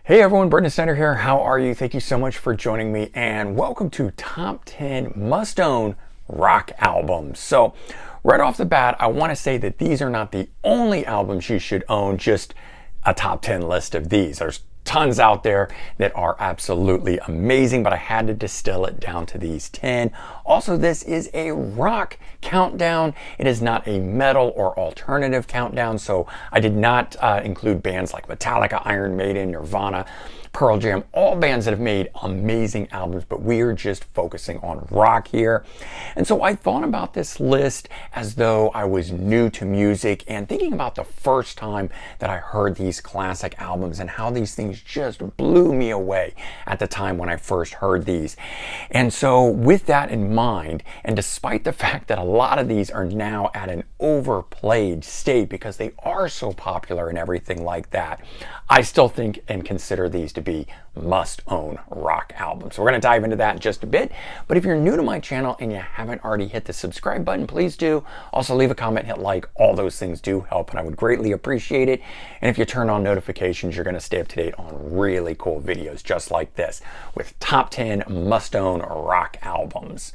Hey everyone, Brendan Snyder here. How are you? Thank you so much for joining me and welcome to Top 10 Must Own Rock Albums. So right off the bat, I want to say that these are not the only albums you should own, just a top 10 list of these. There's tons out there that are absolutely amazing, but I had to distill it down to these 10. Also, this is a rock countdown. It is not a metal or alternative countdown, so I did not include bands like Metallica, Iron Maiden, Nirvana, Pearl Jam, all bands that have made amazing albums, but we are just focusing on rock here. And so I thought about this list as though I was new to music and thinking about the first time that I heard these classic albums and how these things just blew me away at the time when I first heard these. And so with that in mind, and despite the fact that a lot of these are now at an overplayed state because they are so popular and everything like that, I still think and consider these to be must-own rock albums. So we're going to dive into that in just a bit. But if you're new to my channel and you haven't already hit the subscribe button, please do. Also leave a comment, hit like. All those things do help and I would greatly appreciate it. And if you turn on notifications, you're going to stay up to date on really cool videos just like this with top 10 must-own rock albums.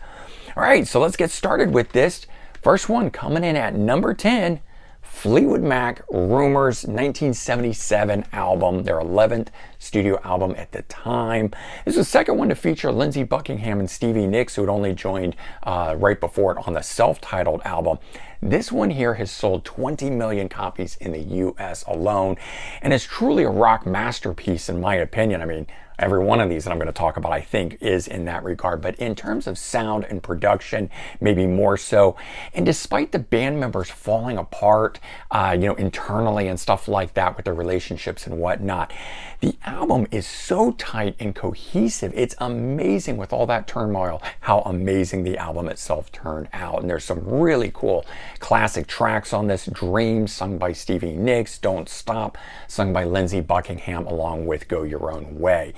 All right, so let's get started with this. First one coming in at number 10. Fleetwood Mac Rumors 1977 album, their 11th studio album at the time. This was the second one to feature Lindsey Buckingham and Stevie Nicks, who had only joined right before it on the self-titled album. This one here has sold 20 million copies in the US alone, and is truly a rock masterpiece in my opinion. I mean, every one of these that I'm going to talk about, I think, is in that regard. But in terms of sound and production, maybe more so. And despite the band members falling apart, internally and stuff like that with their relationships and whatnot, the album is so tight and cohesive. It's amazing with all that turmoil, how amazing the album itself turned out. And there's some really cool classic tracks on this. Dreams, sung by Stevie Nicks. Don't Stop, sung by Lindsey Buckingham, along with Go Your Own Way.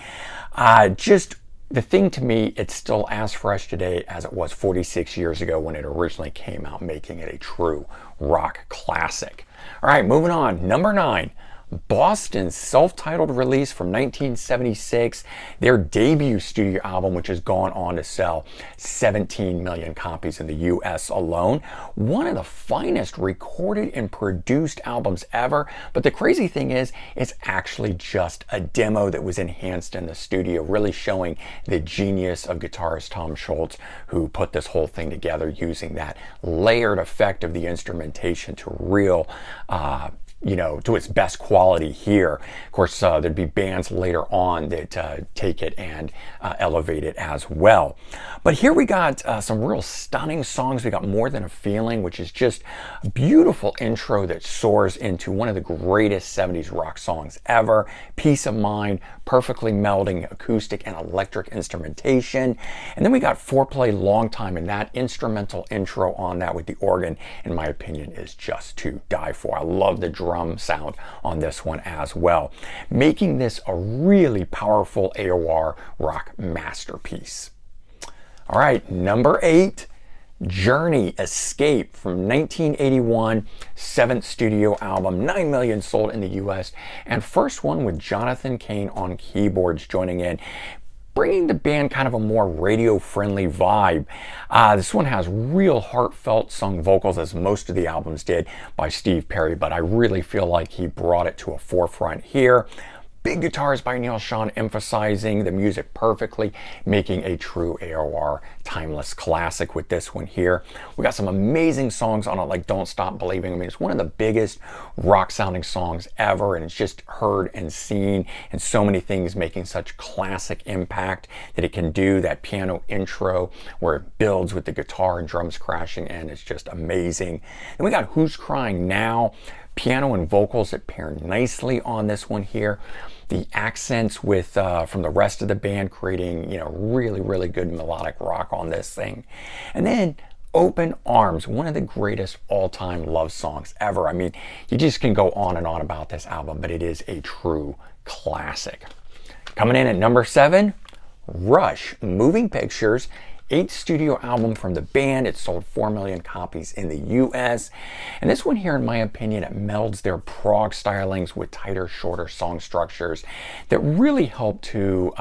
Just the thing to me, it's still as fresh today as it was 46 years ago when it originally came out, making it a true rock classic. All right, moving on. Number 9. Boston's self-titled release from 1976, their debut studio album, which has gone on to sell 17 million copies in the US alone. One of the finest recorded and produced albums ever, but the crazy thing is, it's actually just a demo that was enhanced in the studio, really showing the genius of guitarist Tom Scholz, who put this whole thing together using that layered effect of the instrumentation to real to its best quality here. Of course, there'd be bands later on that take it and elevate it as well. But here we got some real stunning songs. We got More Than a Feeling, which is just a beautiful intro that soars into one of the greatest 70s rock songs ever. Peace of Mind, perfectly melding acoustic and electric instrumentation. And then we got Foreplay Long Time, and that instrumental intro on that with the organ, in my opinion, is just to die for. I love the drum sound on this one as well, making this a really powerful AOR rock masterpiece. All right, number 8, Journey Escape from 1981, 7th studio album, 9 million sold in the US, and first one with Jonathan Cain on keyboards joining in, bringing the band kind of a more radio-friendly vibe. This one has real heartfelt sung vocals, as most of the albums did, by Steve Perry, but I really feel like he brought it to a forefront here. Big guitars by Neil Schon, emphasizing the music perfectly, making a true AOR timeless classic with this one here. We got some amazing songs on it, like Don't Stop Believing. I mean, it's one of the biggest rock sounding songs ever, and it's just heard and seen in so many things, making such classic impact that it can do. That piano intro where it builds with the guitar and drums crashing in, it's just amazing. And we got Who's Crying Now, piano and vocals that pair nicely on this one here. The accents with from the rest of the band, creating really good melodic rock on this thing. And then Open Arms, one of the greatest all-time love songs ever. I mean, you just can go on and on about this album, but it is a true classic. Coming in at number 7, Rush, Moving Pictures, 8th studio album from the band. It sold 4 million copies in the US. And this one here, in my opinion, it melds their prog stylings with tighter, shorter song structures that really help to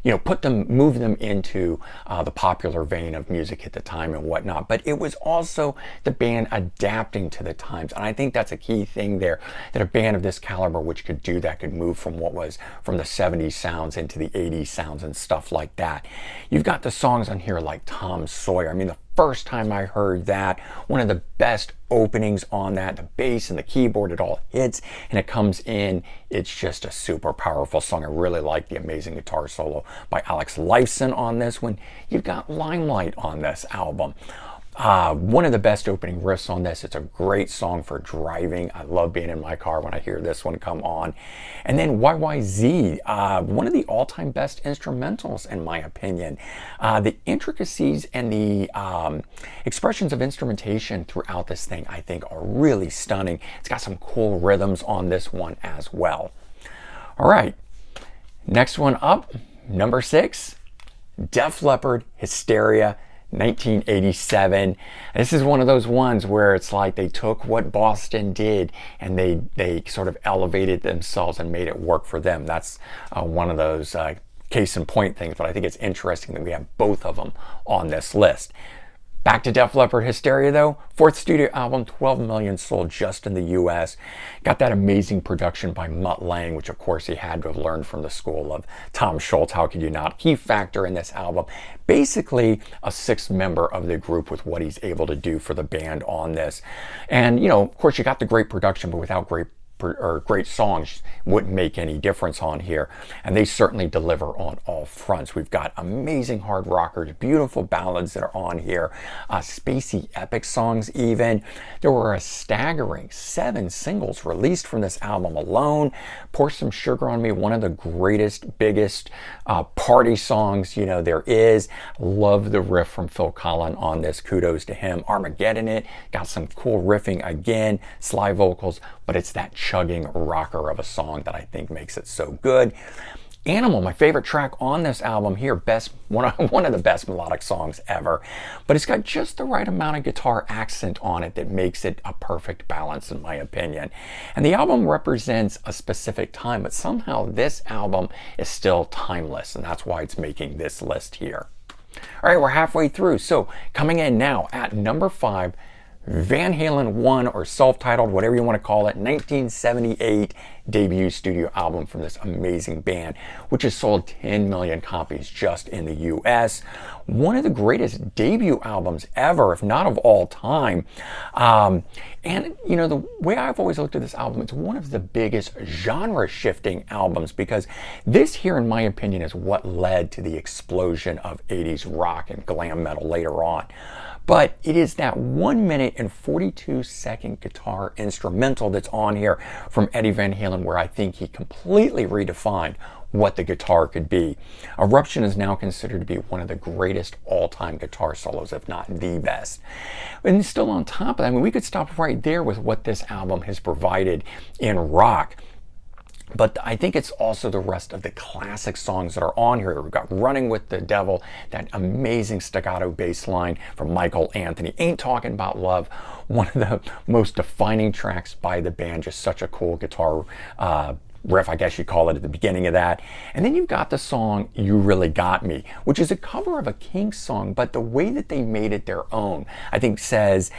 move them into the popular vein of music at the time and whatnot. But it was also the band adapting to the times, and I think that's a key thing there, that a band of this caliber, which could do that, could move from what was from the 70s sounds into the 80s sounds and stuff like that. You've got the songs on here like Tom Sawyer. I mean, the first time I heard that, one of the best openings on that, the bass and the keyboard, it all hits and it comes in. It's just a super powerful song. I really like the amazing guitar solo by Alex Lifeson on this one. You've got Limelight on this album. One of the best opening riffs on this. It's a great song for driving. I love being in my car when I hear this one come on. And then YYZ, one of the all-time best instrumentals in my opinion. The intricacies and the expressions of instrumentation throughout this thing, I think, are really stunning. It's got some cool rhythms on this one as well. All right, next one up, number 6, Def Leppard, Hysteria, 1987. This is one of those ones where it's like they took what Boston did and they sort of elevated themselves and made it work for them. That's one of those case in point things, but I think it's interesting that we have both of them on this list. Back to Def Leppard, Hysteria though, 4th studio album, 12 million sold just in the US. Got that amazing production by Mutt Lange, which of course he had to have learned from the school of Tom Scholz. How could you not? Key factor in this album. Basically a 6th member of the group with what he's able to do for the band on this. And of course you got the great production, but without great songs wouldn't make any difference on here, and they certainly deliver on all fronts. We've got amazing hard rockers, beautiful ballads that are on here, spacey epic songs even. There were a staggering 7 singles released from this album alone. Pour Some Sugar on Me, one of the greatest, biggest party songs there is. Love the riff from Phil Collen on this, kudos to him. Armageddon it, got some cool riffing again, sly vocals, but it's that chugging rocker of a song that I think makes it so good. Animal, my favorite track on this album here, one of the best melodic songs ever, but it's got just the right amount of guitar accent on it that makes it a perfect balance in my opinion. And the album represents a specific time, but somehow this album is still timeless, and that's why it's making this list here. All right, we're halfway through, so coming in now at number 5, Van Halen 1, or self-titled, whatever you want to call it, 1978 debut studio album from this amazing band, which has sold 10 million copies just in the US. One of the greatest debut albums ever, if not of all time. And the way I've always looked at this album, it's one of the biggest genre-shifting albums, because this here, in my opinion, is what led to the explosion of 80s rock and glam metal later on. But it is that 1 minute and 42-second guitar instrumental that's on here from Eddie Van Halen where I think he completely redefined what the guitar could be. Eruption is now considered to be one of the greatest all-time guitar solos, if not the best. And still on top of that, we could stop right there with what this album has provided in rock. But I think it's also the rest of the classic songs that are on here. We've got Running with the Devil, that amazing staccato bass line from Michael Anthony. Ain't Talking About Love, one of the most defining tracks by the band. Just such a cool guitar riff, I guess you call it, at the beginning of that. And then you've got the song You Really Got Me, which is a cover of a Kinks song, but the way that they made it their own, I think says,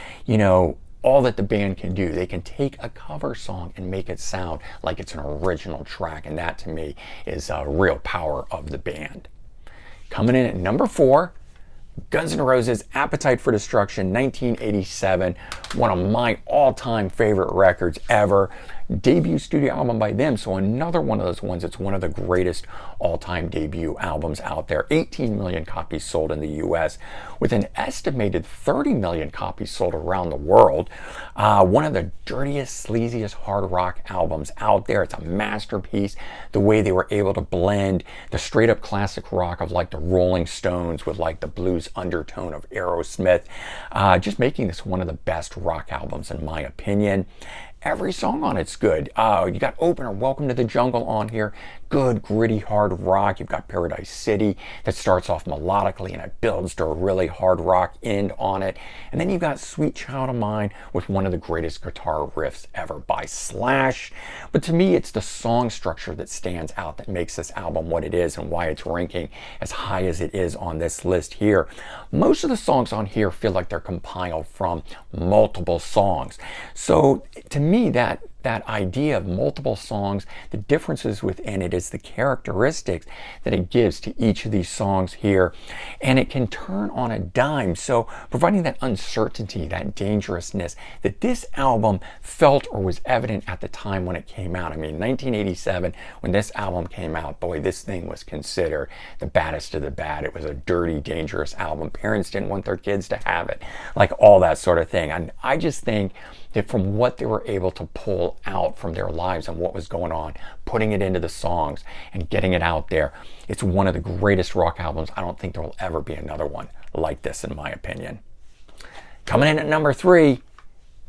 all that the band can do. They can take a cover song and make it sound like it's an original track, and that to me is a real power of the band. Coming in at number 4, Guns N' Roses' Appetite for Destruction, 1987, one of my all-time favorite records ever. Debut studio album by them, so another one of those ones. It's one of the greatest all-time debut albums out there. 18 million copies sold in the US, with an estimated 30 million copies sold around the world. One of the dirtiest, sleaziest hard rock albums out there. It's a masterpiece. The way they were able to blend the straight-up classic rock of like the Rolling Stones with like the blues undertone of Aerosmith, just making this one of the best rock albums in my opinion. every song on it's good. You got opener, Welcome to the Jungle on here. Good, gritty, hard rock. You've got Paradise City that starts off melodically and it builds to a really hard rock end on it. And then you've got Sweet Child of Mine with one of the greatest guitar riffs ever by Slash. But to me, it's the song structure that stands out that makes this album what it is and why it's ranking as high as it is on this list here. Most of the songs on here feel like they're compiled from multiple songs. So to me, that idea of multiple songs, the differences within it is the characteristics that it gives to each of these songs here. And it can turn on a dime. So providing that uncertainty, that dangerousness that this album felt or was evident at the time when it came out. I mean, 1987, when this album came out, boy, this thing was considered the baddest of the bad. It was a dirty, dangerous album. Parents didn't want their kids to have it, like all that sort of thing. And I just think that from what they were able to pull out from their lives and what was going on, putting it into the songs and getting it out there, it's one of the greatest rock albums. I don't think there will ever be another one like this, in my opinion. Coming in at number 3,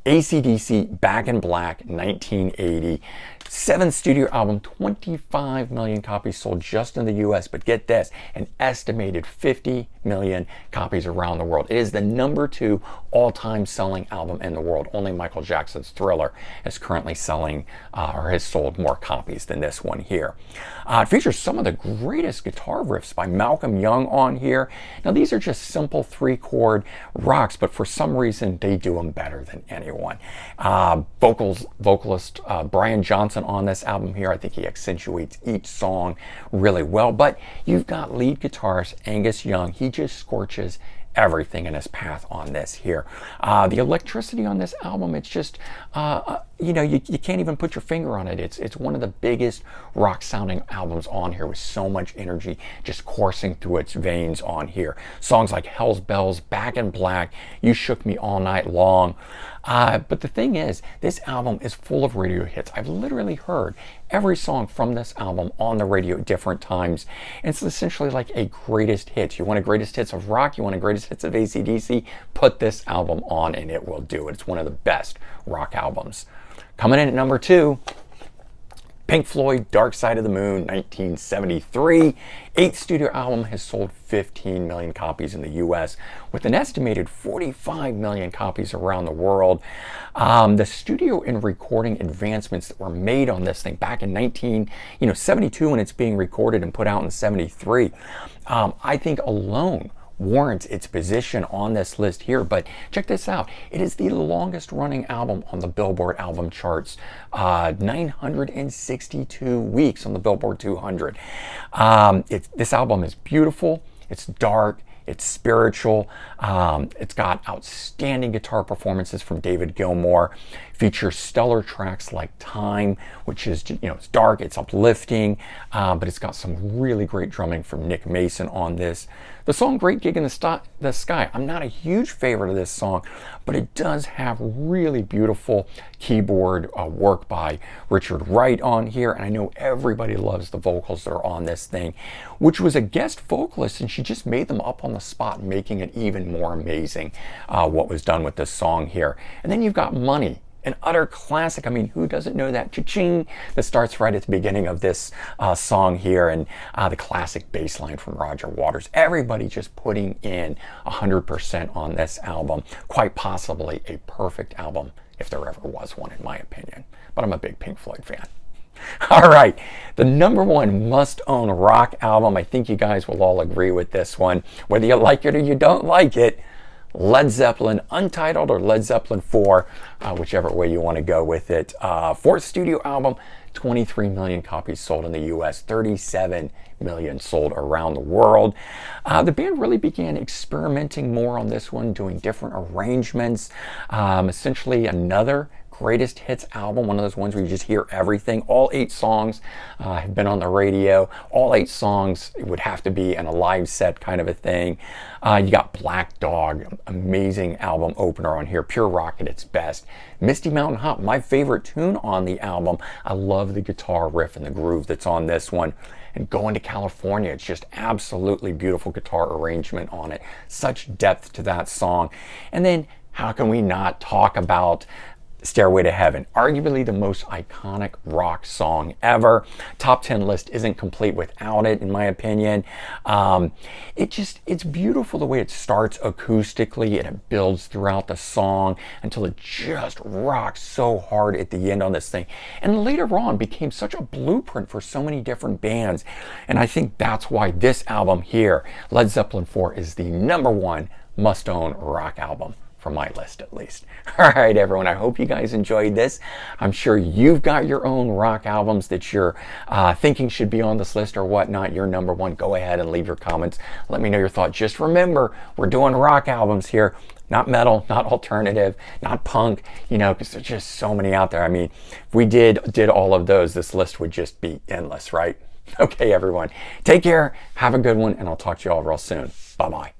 AC/DC Back in Black, 1980. 7th studio album, 25 million copies sold just in the US, but get this, an estimated 50 million copies around the world. It is the number 2 all-time selling album in the world. Only Michael Jackson's Thriller is currently selling or has sold more copies than this one here. It features some of the greatest guitar riffs by Malcolm Young on here. Now these are just simple 3-chord rocks, but for some reason they do them better than anyone. Vocalist Brian Johnson on this album here, I think he accentuates each song really well, but you've got lead guitarist Angus Young. He just scorches everything in his path on this here. The electricity on this album, it's just you can't even put your finger on it. It's one of the biggest rock sounding albums on here with so much energy just coursing through its veins on here. Songs like Hell's Bells, Back in Black, You Shook Me All Night Long. But the thing is, this album is full of radio hits. I've literally heard every song from this album on the radio at different times. And it's essentially like a greatest hits. You want a greatest hits of rock, you want a greatest hits of AC/DC, put this album on and it will do it. It's one of the best rock albums. Coming in at number 2, Pink Floyd, Dark Side of the Moon, 1973. 8th studio album, has sold 15 million copies in the US with an estimated 45 million copies around the world. The studio and recording advancements that were made on this thing back in 1972 when it's being recorded and put out in 73, I think alone warrants its position on this list here. But check this out, it is the longest running album on the Billboard album charts, 962 weeks on the Billboard 200. This album is beautiful, it's dark, it's spiritual, it's got outstanding guitar performances from David Gilmour, features stellar tracks like Time, which is, it's dark, it's uplifting, but it's got some really great drumming from Nick Mason on this. The song Great Gig in the Sky, I'm not a huge favorite of this song, but it does have really beautiful keyboard work by Richard Wright on here, and I know everybody loves the vocals that are on this thing, which was a guest vocalist, and she just made them up on the spot, making it even more amazing what was done with this song here. And then you've got Money, an utter classic. I mean, who doesn't know that cha-ching that starts right at the beginning of this song here, and the classic bass line from Roger Waters. Everybody just putting in 100% on this album. Quite possibly a perfect album if there ever was one, in my opinion. But I'm a big Pink Floyd fan. All right, the number 1 must-own rock album. I think you guys will all agree with this one, whether you like it or you don't like it. Led Zeppelin Untitled or Led Zeppelin 4, whichever way you want to go with it. 4th studio album, 23 million copies sold in the US, 37 million sold around the world. The band really began experimenting more on this one, doing different arrangements. Essentially another greatest hits album, one of those ones where you just hear everything. All 8 songs have been on the radio. All 8 songs would have to be in a live set kind of a thing. You got Black Dog, amazing album opener on here, pure rock at its best. Misty Mountain Hop, my favorite tune on the album. I love the guitar riff and the groove that's on this one. And Going to California, it's just absolutely beautiful guitar arrangement on it. Such depth to that song. And then how can we not talk about Stairway to Heaven, arguably the most iconic rock song ever. Top 10 list isn't complete without it, in my opinion. It's beautiful the way it starts acoustically and it builds throughout the song until it just rocks so hard at the end on this thing. And later on became such a blueprint for so many different bands. And I think that's why this album here, Led Zeppelin 4, is the #1 must-own rock album. From my list, at least. All right, everyone, I hope you guys enjoyed this. I'm sure you've got your own rock albums that you're thinking should be on this list or whatnot. Your #1, go ahead and leave your comments. Let me know your thoughts. Just remember, we're doing rock albums here, not metal, not alternative, not punk, you know, because there's just so many out there. I mean, if we did all of those, this list would just be endless, right? Okay, everyone, take care, have a good one, and I'll talk to you all real soon. Bye-bye.